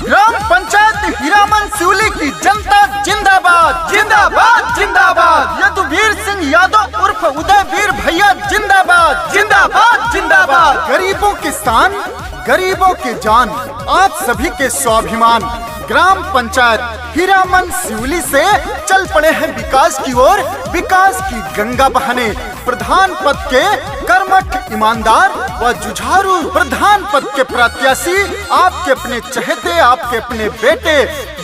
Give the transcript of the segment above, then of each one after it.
Gram panchayat Hiraman Sivli की जनता जिंदाबाद जिंदाबाद जिंदाबाद। यदुवीर सिंह यादव उर्फ उदयवीर भैया जिंदाबाद जिंदाबाद जिंदाबाद। गरीबों की शान, गरीबों की जान, आप सभी के स्वाभिमान। ग्राम पंचायत हीरामन सिवली से चल पड़े हैं विकास की ओर, विकास की गंगा बहाने। प्रधान पद के कर्मठ, ईमानदार व जुझारू प्रधान पद के प्रत्याशी आपके अपने चहेते, आपके अपने बेटे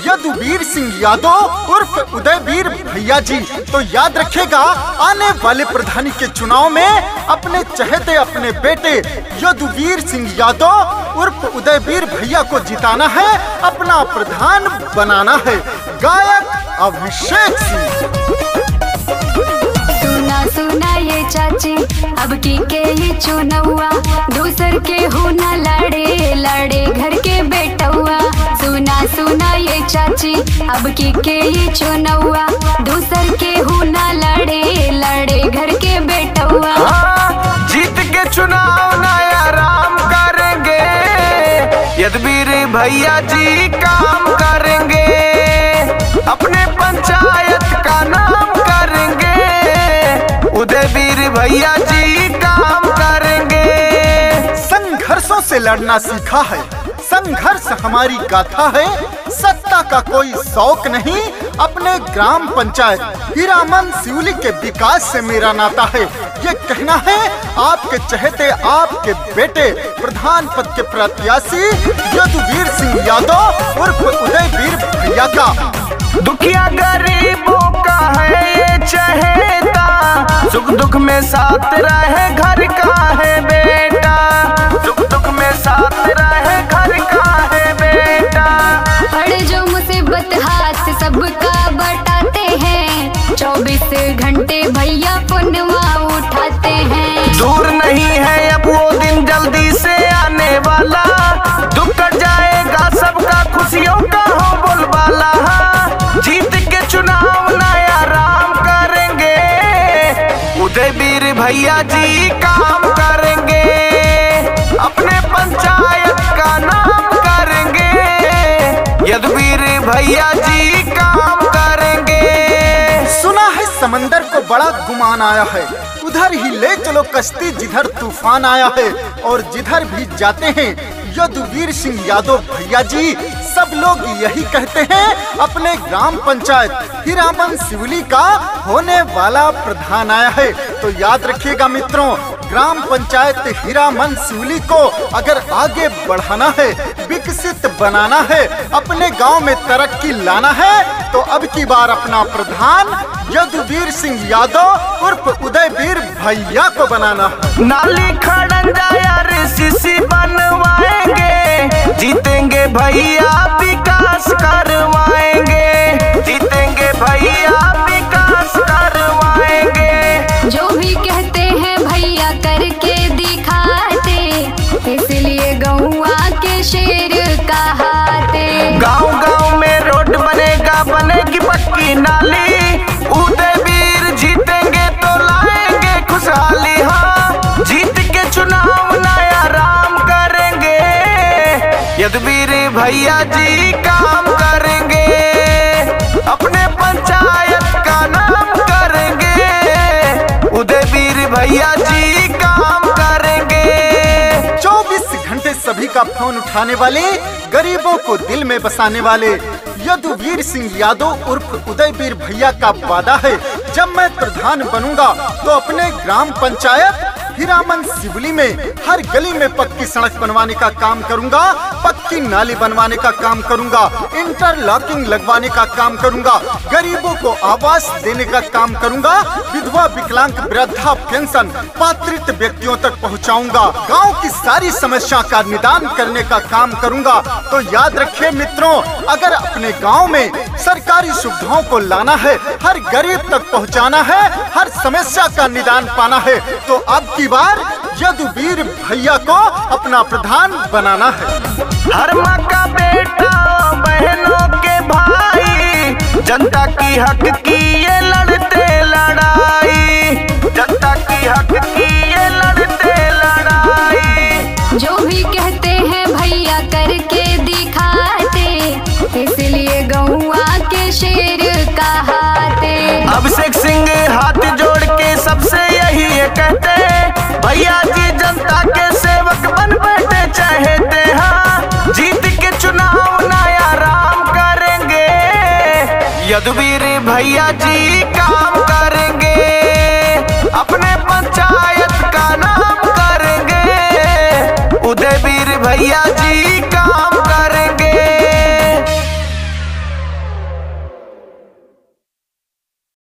यदुवीर सिंह यादव उर्फ उदयवीर भैया जी। तो याद रखेगा, आने वाले प्रधानी के चुनाव में अपने चहेते, अपने बेटे यदुवीर सिंह यादव उर्फ उदयवीर भैया को जिताना है, अपना प्रधान बनाना है। गायक अभिषेक सिंह। सुना सुना ये चाची, अब की के ही चुनौआ, दूसर के हो न लड़े लड़े घर के बेटौआ। सुना सुना ये चाची, अब की के ही चुनौआ, दूसर के हो न लड़े लड़े घर के बेटौआ। जीत के चुनाव नया राम करेंगे, यदुवीर भैया जी काम करेंगे, अपने पंचायत का नाम करेंगे, उदयवीर भैया जी काम करेंगे। संघर्षों से लड़ना सीखा है, संघर्ष हमारी गाथा है, सत्ता का कोई शौक नहीं, अपने ग्राम पंचायत हीरामन सिवली के विकास से मेरा नाता है। ये कहना है आपके चहेते, आपके बेटे प्रधान पद के प्रत्याशी यदुवीर सिंह यादव उर्फ उदयवीर भैया का। दुखिया गरीबों का है ये चहेता, सुख दुख में साथ रहे घर का है बेटा, सुख दुख में साथ रहे घर का है बेटा। पड़े जो मुसीबत हाथ सबका बटाते हैं, 24 घंटे भैया फोनवा उठाते हैं। दूर नहीं है अब वो दिन, जल्दी से आने वाला, दुख कट जाएगा सबका, खुशियों का हो बोलबाला। जीत के चुनाव नया राम करेंगे, उदयवीर भैया जी काम करेंगे, अपने पंचायत का नाम करेंगे, यदुवीर भैया जी काम करेंगे। सुना है समंदर को बड़ा गुमान आया है, उधर ही ले चलो कश्ती जिधर तूफान आया है। और जिधर भी जाते हैं यदुवीर सिंह यादव भैया जी, सब लोग यही कहते हैं, अपने ग्राम पंचायत हीरामन सिवली का होने वाला प्रधान आया है। तो याद रखिएगा मित्रों, ग्राम पंचायत हीरामन सिवली को अगर आगे बढ़ाना है, विकसित बनाना है, अपने गांव में तरक्की लाना है, तो अब की बार अपना प्रधान यदुवीर सिंह यादव उर्फ उदयवीर भैया को बनाना है। नाली खड़ंजा यार सीसी बनवाएंगे, जीतेंगे भैया विकास करवाएंगे, जीतेंगे भैया विकास करवाएंगे। जो भी कहते हैं भैया करके दिखाते, इसलिए गौआ के शेर कहाते। गांव गांव में रोड बनेगा, बनेगी पक्की नाली, उदयवीर जीतेंगे तो लाएंगे खुशहाली। हाँ, जीत के चुनाव नया राम करेंगे, यदुवीर भैया जी काम करेंगे, अपने पंचायत का नाम करेंगे, उदयवीर भैया जी काम करेंगे। 24 घंटे सभी का फोन उठाने वाले, गरीबों को दिल में बसाने वाले यदुवीर सिंह यादव उर्फ उदयवीर भैया का वादा है, जब मैं प्रधान बनूंगा तो अपने ग्राम पंचायत हीरामन सिवली में हर गली में पक्की सड़क बनवाने का काम करूंगा, पक्की नाली बनवाने का काम करूंगा, इंटरलॉकिंग लगवाने का काम करूंगा, गरीबों को आवास देने का काम करूंगा, विधवा विकलांग वृद्धा पेंशन पात्रित व्यक्तियों तक पहुंचाऊंगा, गांव की सारी समस्या का निदान करने का काम करूंगा। तो याद रखिए मित्रों, अगर अपने गांव में सरकारी सुविधाओं को लाना है, हर गरीब तक पहुंचाना है, हर समस्या का निदान पाना है, तो अब की बार यदुवीर भैया को अपना प्रधान बनाना है। हर माँ का बेटा बहनों के भाई, जनता की हक की ये लड़ते लड़ाई, जनता की हक की ये लड़ते लड़ाई। जो भी कहते हैं भैया करके दिखाते, कहते, भैया जी जनता के सेवक बन बैठे चाहते। हाँ, जीत के चुनाव नया राम करेंगे, यदुवीर भैया जी काम करेंगे, अपने पंचायत का नाम करेंगे, उदयवीर भैया जी काम